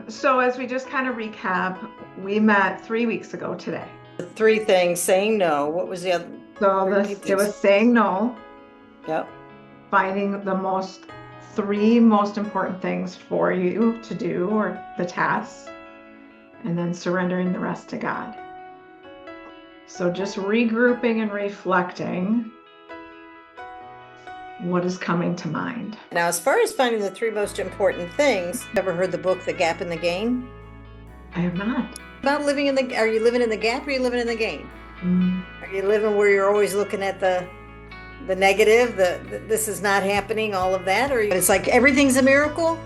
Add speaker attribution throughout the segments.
Speaker 1: So as we just kind of recap, we met 3 weeks ago today.
Speaker 2: The three things: saying no. What was the other?
Speaker 1: So
Speaker 2: Repeat
Speaker 1: it
Speaker 2: these.
Speaker 1: was saying no,
Speaker 2: Yep.
Speaker 1: finding three most important things for you to do or the tasks, and then surrendering the rest to God. So just regrouping and reflecting what is coming to mind.
Speaker 2: Now, as far as finding the three most important things, ever heard the book The Gap in the Gain?
Speaker 1: I have not.
Speaker 2: About living in the, are you living in the gap or are you living in the gain?
Speaker 1: Mm.
Speaker 2: Are you living where you're always looking at the negative, this is not happening, all of that? Or it's like everything's a miracle?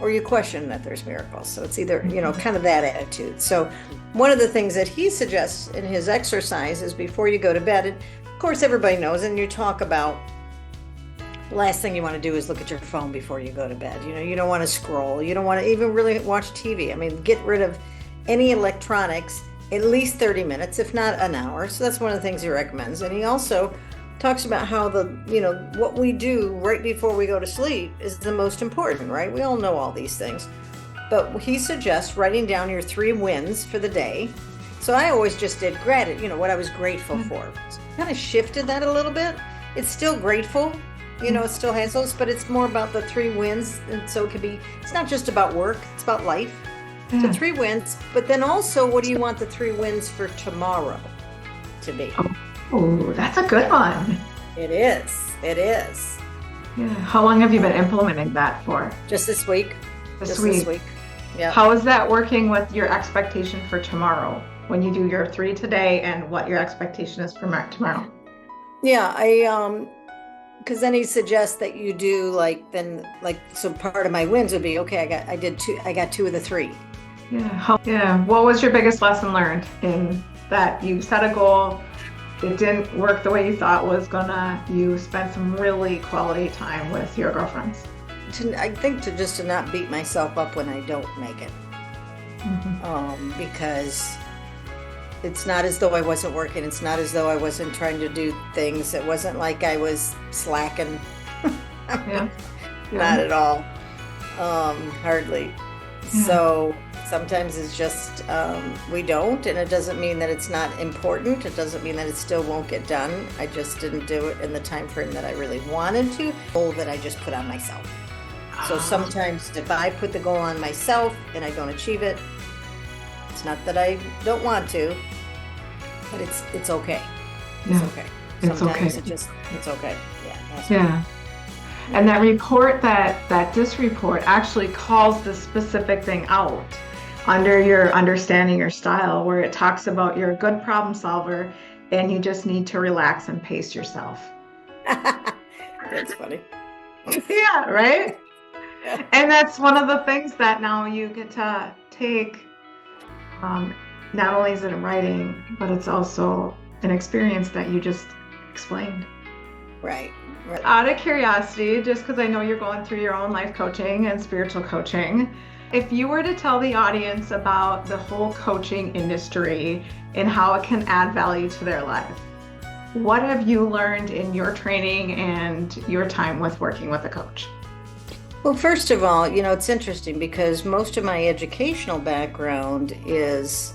Speaker 2: Or you question that there's miracles. So it's either, kind of that attitude. So one of the things that he suggests in his exercise is before you go to bed, and of course everybody knows, and you talk about the last thing you want to do is look at your phone before you go to bed. You don't want to scroll. You don't want to even really watch TV. I mean, get rid of any electronics at least 30 minutes, if not an hour. So that's one of the things he recommends. And he also talks about how what we do right before we go to sleep is the most important, right? We all know all these things. But he suggests writing down your 3 wins for the day. So I always just did gratitude, what I was grateful for. So kind of shifted that a little bit. It's still grateful. It still has those, but it's more about the 3 wins. And so it's not just about work, it's about life. So 3 wins, but then also, what do you want the 3 wins for tomorrow to be?
Speaker 1: Oh, that's a good one.
Speaker 2: It is. It is.
Speaker 1: Yeah. How long have you been implementing that for?
Speaker 2: Just this week.
Speaker 1: This week.
Speaker 2: Yeah.
Speaker 1: How is that working with your expectation for tomorrow when you do your 3 today and what your expectation is for tomorrow?
Speaker 2: Yeah, because then he suggests that you do so part of my wins would be, okay, I got 2 of the 3.
Speaker 1: Yeah. What was your biggest lesson learned in that you set a goal, it didn't work the way you thought was gonna, you spent some really quality time with your girlfriends?
Speaker 2: I think to not beat myself up when I don't make it. Because it's not as though I wasn't working. It's not as though I wasn't trying to do things. It wasn't like I was slacking. Not at all. Hardly. Yeah. So sometimes it's just we don't, and it doesn't mean that it's not important. It doesn't mean that it still won't get done. I just didn't do it in the time frame that I really wanted to, goal that I just put on myself. So sometimes if I put the goal on myself and I don't achieve it, it's not that I don't want to, but it's okay. It's okay. Sometimes it's okay.
Speaker 1: Yeah. And that report, that DIS report actually calls the specific thing out under your understanding your style, where it talks about you're a good problem solver and you just need to relax and pace yourself.
Speaker 2: That's funny.
Speaker 1: Yeah, right? Yeah. And that's one of the things that now you get to take. Not only is it in writing, but it's also an experience that you just explained.
Speaker 2: Right.
Speaker 1: Out of curiosity, just because I know you're going through your own life coaching and spiritual coaching, if you were to tell the audience about the whole coaching industry and how it can add value to their life, what have you learned in your training and your time with working with a coach?
Speaker 2: Well, first of all, it's interesting because most of my educational background is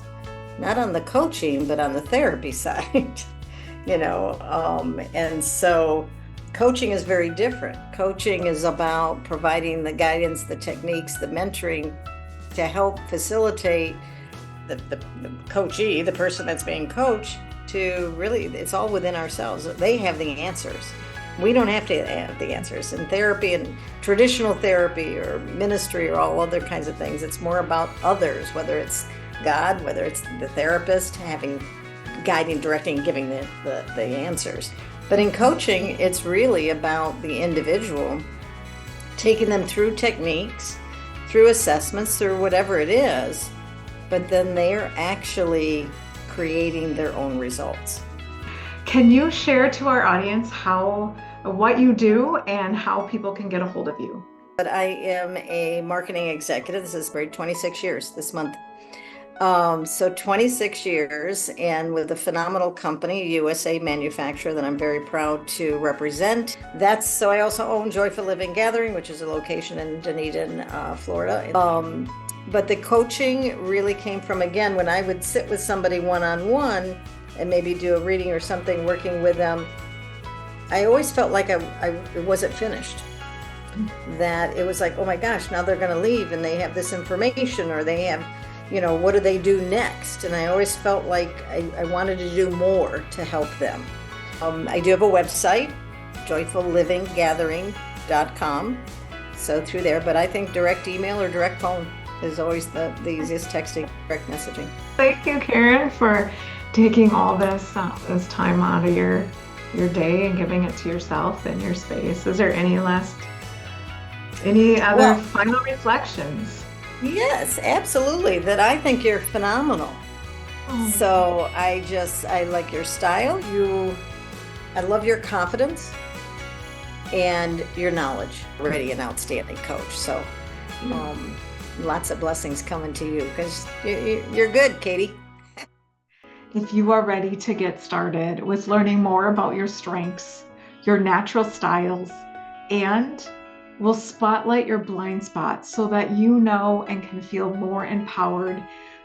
Speaker 2: not on the coaching, but on the therapy side, and so coaching is very different. Coaching is about providing the guidance, the techniques, the mentoring to help facilitate the coachee, the person that's being coached, to really, it's all within ourselves. They have the answers. We don't have to have the answers. In therapy and traditional therapy or ministry or all other kinds of things, it's more about others, whether it's God, whether it's the therapist, guiding, directing, giving the answers. But in coaching, it's really about the individual, taking them through techniques, through assessments, through whatever it is, but then they're actually creating their own results.
Speaker 1: Can you share to our audience what you do and how people can get a hold of you?
Speaker 2: But I am a marketing executive. This is for 26 years this month. So 26 years, and with a phenomenal company, a USA manufacturer that I'm very proud to represent. So I also own Joyful Living Gathering, which is a location in Dunedin, Florida. But the coaching really came from, again, when I would sit with somebody one-on-one and maybe do a reading or something, working with them, I always felt like it wasn't finished. That it was like, oh my gosh, now they're going to leave and they have this information, or they have, what do they do next? And I always felt like I wanted to do more to help them. I do have a website, joyfullivinggathering.com. So through there, but I think direct email or direct phone is always the easiest texting, direct messaging.
Speaker 1: Thank you, Karen, for taking all this time out of your day and giving it to yourself and your space. Is there any other final reflections?
Speaker 2: Yes, absolutely. That I think you're phenomenal. Oh. So I like your style. I love your confidence and your knowledge. Already an outstanding coach. So lots of blessings coming to you, because you're good, Katie.
Speaker 1: If you are ready to get started with learning more about your strengths, your natural styles, and will spotlight your blind spots so that you know and can feel more empowered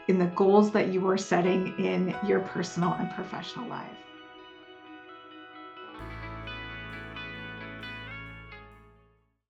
Speaker 1: in the goals that you are setting in your personal and professional life.